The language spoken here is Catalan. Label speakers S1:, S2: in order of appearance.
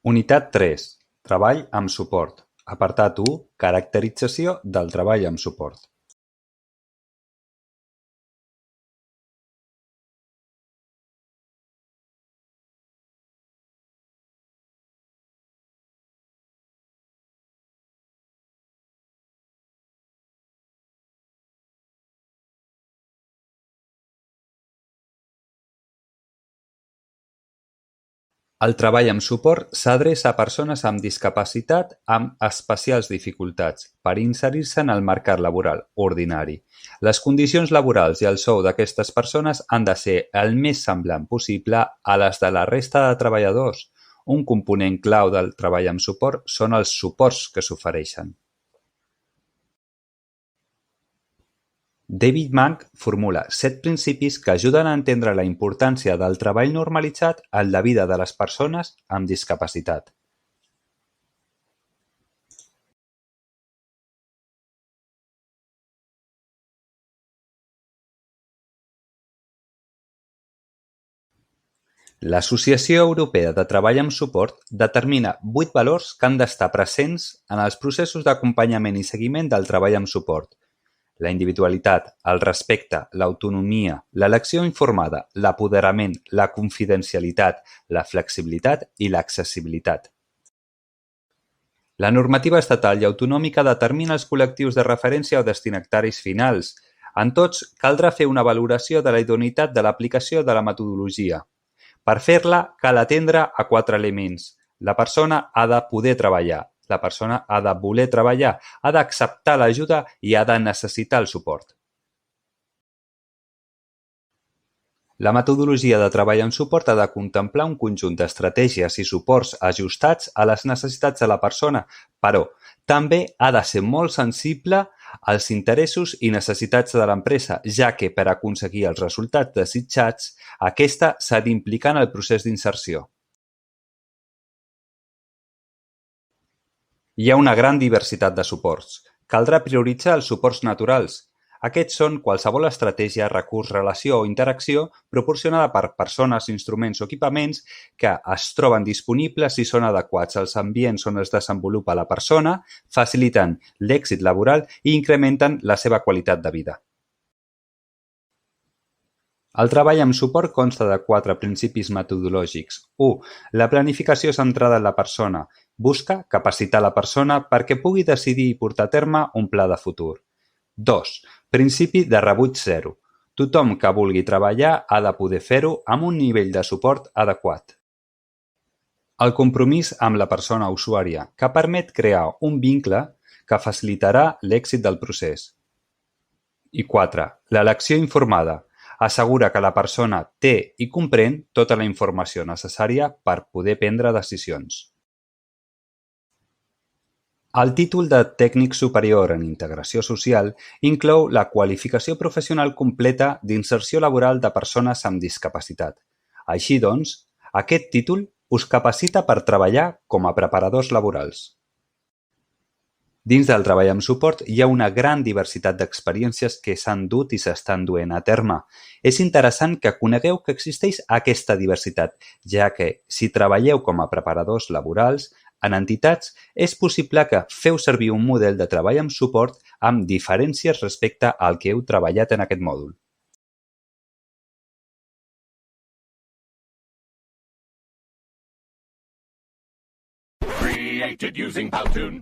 S1: Unitat 3. Treball amb suport. Apartat 1. Caracterització del treball amb suport. El treball amb suport s'adreça a persones amb discapacitat amb especials dificultats per inserir-se en el mercat laboral ordinari. Les condicions laborals i el sou d'aquestes persones han de ser el més semblant possible a les de la resta de treballadors. Un component clau del treball amb suport són els suports que s'ofereixen. David Mank formula 7 principis que ajuden a entendre la importància del treball normalitzat en la vida de les persones amb discapacitat. L'Associació Europea de Treball amb Suport determina 8 valors que han d'estar presents en els processos d'acompanyament i seguiment del treball amb suport. La individualitat, el respecte, l'autonomia, l'elecció informada, l'apoderament, la confidencialitat, la flexibilitat i l'accessibilitat. La normativa estatal i autonòmica determina els col·lectius de referència o destinataris finals. En tots, caldrà fer una valoració de la idoneïtat de l'aplicació de la metodologia. Per fer-la, cal atendre a 4 elements. La persona ha de poder treballar. La persona ha de voler treballar, ha d'acceptar l'ajuda i ha de necessitar el suport. La metodologia de treball en suport ha de contemplar un conjunt d'estratègies i suports ajustats a les necessitats de la persona, però també ha de ser molt sensible als interessos i necessitats de l'empresa, ja que per aconseguir els resultats desitjats, aquesta s'ha d'implicar en el procés d'inserció. Hi ha una gran diversitat de suports. Caldrà prioritzar els suports naturals. Aquests són qualsevol estratègia, recurs, relació o interacció proporcionada per persones, instruments o equipaments que es troben disponibles i són adequats als ambients on es desenvolupa la persona, faciliten l'èxit laboral i incrementen la seva qualitat de vida. El treball amb suport consta de 4 principis metodològics. 1. La planificació centrada en la persona. Busca capacitar la persona perquè pugui decidir i portar a terme un pla de futur. 2. Principi de rebuig zero. Tothom que vulgui treballar ha de poder fer-ho amb un nivell de suport adequat. El compromís amb la persona usuària, que permet crear un vincle que facilitarà l'èxit del procés. I 4. L'elecció informada. Assegura que la persona té i comprèn tota la informació necessària per poder prendre decisions. El títol de Tècnic Superior en Integració Social inclou la qualificació professional completa d'inserció laboral de persones amb discapacitat. Així doncs, aquest títol us capacita per treballar com a preparadors laborals. Dins del treball amb suport hi ha una gran diversitat d'experiències que s'han dut i s'estan duent a terme. És interessant que conegueu que existeix aquesta diversitat, ja que si treballeu com a preparadors laborals en entitats, és possible que feu servir un model de treball amb suport amb diferències respecte al que heu treballat en aquest mòdul.
S2: Created using Powtoon.